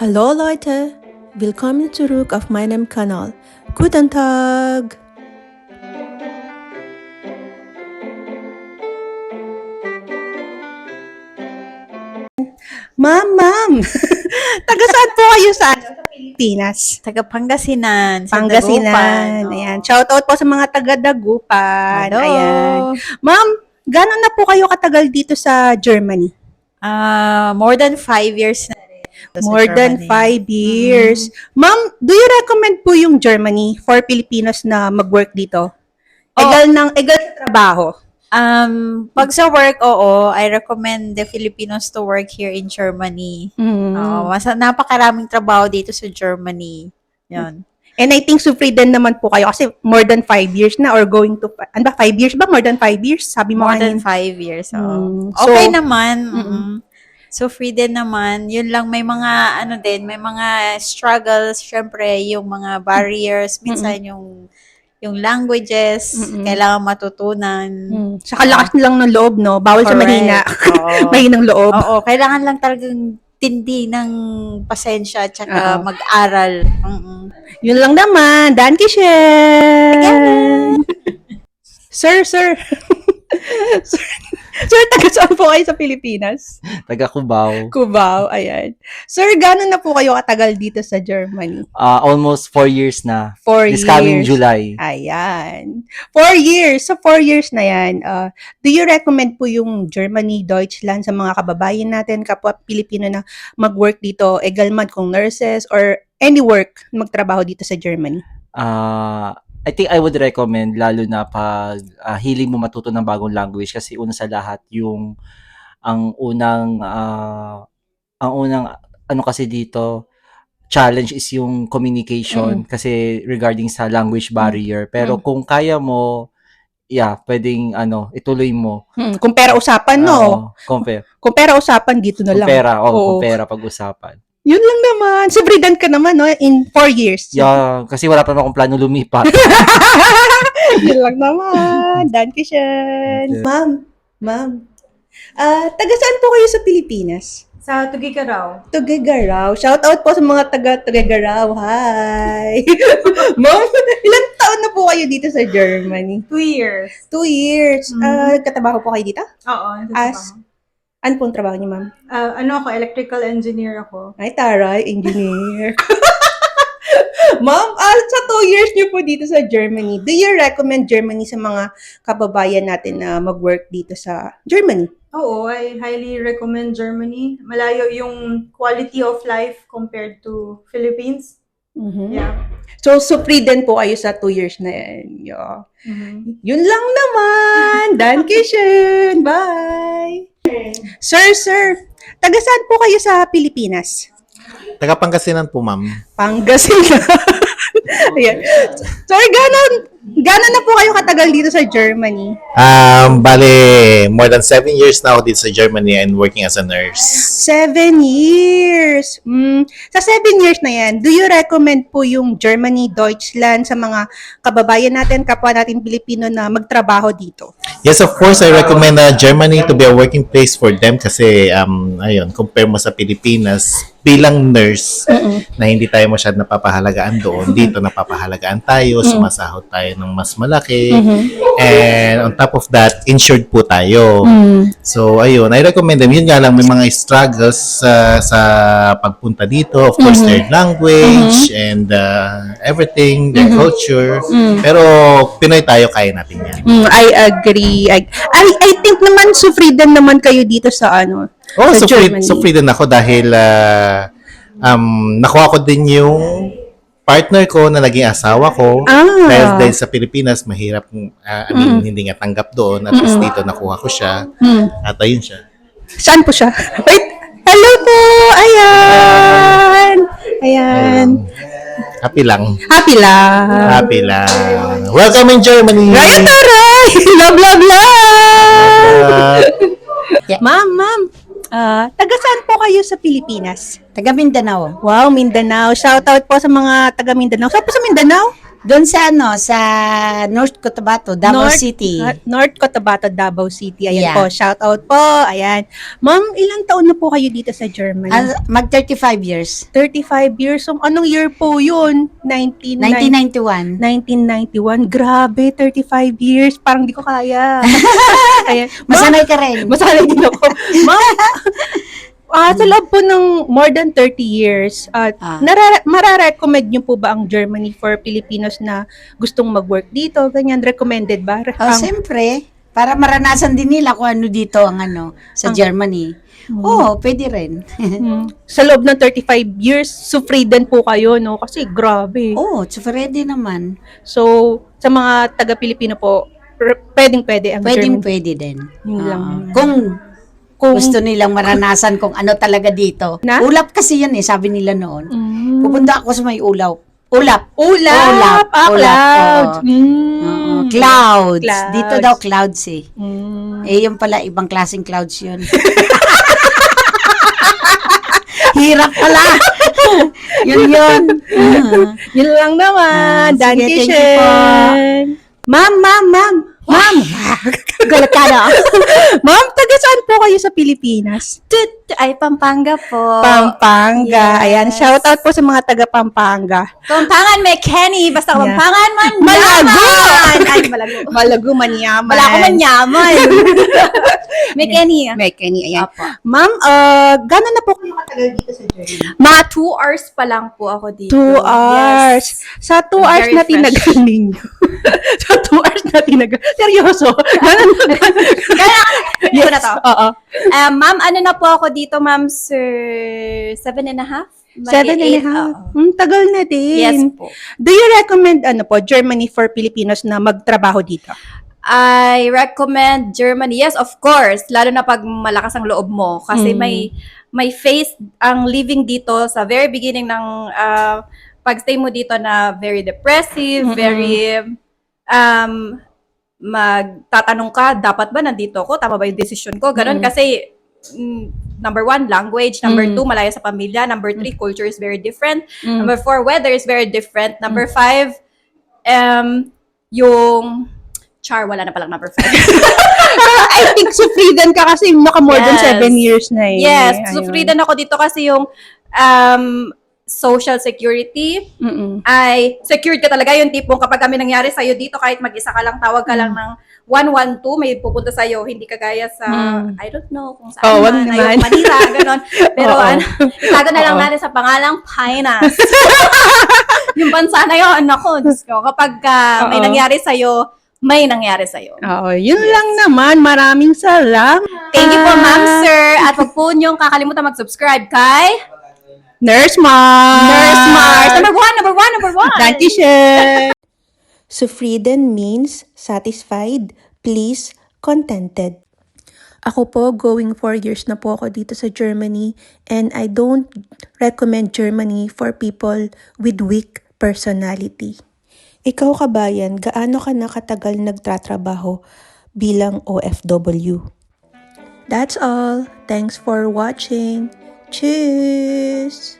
Hallo Leute, willkommen zurück auf meinem Kanal. Guten Tag! Ma'am! Taga saan po kayo sa Pilipinas? Taga Pangasinan. Sa Pangasinan. Dagupan, oh. Ayan. Shoutout po sa mga taga Dagupan. Hello. Ayan. Ma'am, gano'n na po kayo katagal dito sa Germany? More than 5 years na rin. Sa More than Germany. 5 years. Ma'am, do you recommend po yung Germany for Filipinos na mag-work dito? Egal sa trabaho. Pag sa work, oo, I recommend the Filipinos to work here in Germany. Oo, napakaraming trabaho dito sa Germany. Yan. And I think sufri din naman po kayo kasi more than 5 years na or going to, 5 years ba? More than 5 years? Sabi mo More than kanina. 5 years. Oo. So, Okay naman. So, free din naman. Yun lang, may mga, may mga struggles. Syempre, yung mga barriers. Minsan, yung languages, kailangan matutunan. Saka lakas lang ng loob, no? Bawal sa Correct. mahina. Oo. Mahinang loob. Oo, kailangan lang talagang tindi ng pasensya at saka Oo. mag-aral. Yun lang naman. Danke schön. Sir. sir, taga saan po kayo sa Pilipinas? Taga Cubao. Cubao, ayan. Sir, gano'n na po kayo katagal dito sa Germany? Almost 4 years na. 4 This years. coming July. Ayan. 4 years. So, 4 years na yan. Do you recommend po yung Germany, Deutschland sa mga kababayan natin, kapwa Pilipino na mag-work dito, egal man kung nurses or any work, magtrabaho dito sa Germany? I think I would recommend lalo na pag hiling mo matuto ng bagong language kasi una sa lahat yung ang unang ano kasi dito challenge is yung communication kasi regarding sa language barrier. Pero kung kaya mo, pwedeng ituloy mo. Kung pera usapan, no? Kung Kung pera usapan, dito na lang. kung pera pag-usapan. Yun lang naman. Sobridan ka naman, no? In 4 years. Yeah, kasi wala pa naman akong plano lumipat. Yun lang naman. Danke schön. Ma'am. Taga saan po kayo sa Pilipinas? Sa Tugigaraw. Tugigaraw. Shout out po sa mga taga Tugigaraw. Hi. Ma'am, ilang taon na po kayo dito sa Germany? 2 years. 2 years. Katrabaho po kayo dito? Oo. Ano pong trabaho niyo, ma'am? Ako, electrical engineer ako. Ay, taray, engineer. Ma'am, sa 2 years niyo po dito sa Germany, do you recommend Germany sa mga kababayan natin na mag-work dito sa Germany? Oo, I highly recommend Germany. Malayo yung quality of life compared to Philippines. Yeah. So free din po kayo sa 2 years na yan. Yeah. Yun lang naman. Danke schön. Bye. Sir. Taga saan po kayo sa Pilipinas? Taga Pangasinan po, ma'am. Pangasinan. Ayan. Sir, gano'n na po kayo katagal dito sa Germany? Bale, more than 7 years na ako dito sa Germany and working as a nurse. 7 years. Sa 7 years na yan, do you recommend po yung Germany, Deutschland sa mga kababayan natin, kapwa natin Pilipino na magtrabaho dito? Yes, of course, I recommend Germany to be a working place for them kasi, compare mo sa Pilipinas, bilang nurse, na hindi tayo masyad napapahalagaan doon, dito napapahalagaan tayo, sumasahod tayo ng mas malaki, and on top of that, insured po tayo. So, ayun, I recommend them. Yun nga lang, may mga struggles sa pagpunta dito. Of course, their language and everything, their culture. Pero, Pinoy tayo, kaya natin yan. I agree. I think naman sufri din naman kayo dito sa sa Germany. So free din ako dahil nakuha ko din yung partner ko na naging asawa ko. Dahil sa Pilipinas, mahirap, hindi nga tanggap doon. At least dito nakuha ko siya. At ayun siya. Saan po siya? Wait! Hello po! Ayan. Happy lang. Happy lang. Happy lang. Welcome in Germany! Ay, taray! Love! Ma'am. Taga saan po kayo sa Pilipinas? Taga Mindanao. Wow, Mindanao. Shout out po sa mga taga Mindanao. Saan po sa Mindanao? Doon sa sa North Cotabato, Davao City. North Cotabato, Davao City. Ayan Yeah. po, shout out po. Ayan. Ma'am, ilang taon na po kayo dito sa Germany? Mag 35 years. 35 years. So, anong year po yun? 1991. 1991. Grabe, 35 years. Parang di ko kaya. Ayan. Masanay ka rin. Masanay din ako. Ma'am, sa loob po ng more than 30 years, mararecommend niyo po ba ang Germany for Filipinos na gustong mag-work dito? Ganyan, recommended ba? Siyempre, para maranasan din nila kung ano dito ang sa Germany. Oo, pwede rin. Sa loob ng 35 years, sufridan po kayo, no? Kasi grabe. Oo, pwede naman. So, sa mga taga-Pilipino po, pwedeng-pwede ang Germany. Pwede din. Yun lang. Kung gusto nilang maranasan kung ano talaga dito. Na? Ulap kasi yan sabi nila noon. Pupunta ako sa may ulap. Ulap. Ulap. Clouds. Oo, clouds. Clouds. Dito daw clouds yung pala ibang klaseng clouds yun. Hirap pala. yun. Yun lang naman. Sige, Danke thank you po. schön. Ma'am. Galat ka na. Ma'am, taga saan po kayo sa Pilipinas? Ay, Pampanga po. Pampanga. Yes. Ayan, shout out po sa mga taga Pampanga. Pampangan may Kenny. Basta Yeah. Pampangan man. Malago! yaman. Ay, malago. Malago, manyaman. Wala ko man yaman. May Kenny. May Kenny, ayan. Apo. Ma'am, gano'n na po kayo katagal dito sa Germany? Mga 2 hours pa lang po ako dito. 2 hours. Yes. Sa 2 hours Very na fresh. tinagal ninyo. Sa 2 hours na tinagal. Seryoso. Ganun na. Hindi ko na to. Oo. Ma'am, ano na po ako dito, ma'am, sir? 7.5? 7.5. Tagal na din. Yes po. Do you recommend Germany for Filipinos na magtrabaho dito? I recommend Germany. Yes, of course. Lalo na pag malakas ang loob mo. Kasi may face ang living dito sa very beginning ng pagstay mo dito na very depressive, very magtatanong ka, dapat ba nandito ako? Tama ba yung decision ko? Ganon kasi number 1, language. Number 2, malayo sa pamilya. Number 3, culture is very different. Number 4, weather is very different. Number 5, yung wala na palang number 5. I think sufridan ka kasi naka more than 7 years na eh. Yes, Ayun. sufridan ako dito kasi yung social security ay secured ka talaga, yung tipong kapag kami nangyari sa'yo dito, kahit mag-isa ka lang, tawag ka lang ng 112, may pupunta sa'yo, hindi kagaya sa, I don't know kung saan man, ayun, Manila, gano'n. Pero itago na lang natin sa pangalang Pinas. Yung bansa na yun, ako, Diyos ko, kapag may nangyari sa'yo, may nangyari sa'yo. Oo, yun lang naman. Maraming salamat. Thank you po, ma'am, sir. At huwag po niyong kakalimutan mag-subscribe kay Nurse Mars. Nurse Mars. Number one. Dankeschön. Sufrieden means satisfied, pleased, contented. Ako po, going 4 years na po ako dito sa Germany, and I don't recommend Germany for people with weak personality. Ikaw kabayan, gaano ka na katagal nagtatrabaho bilang OFW? That's all. Thanks for watching. Tschüss!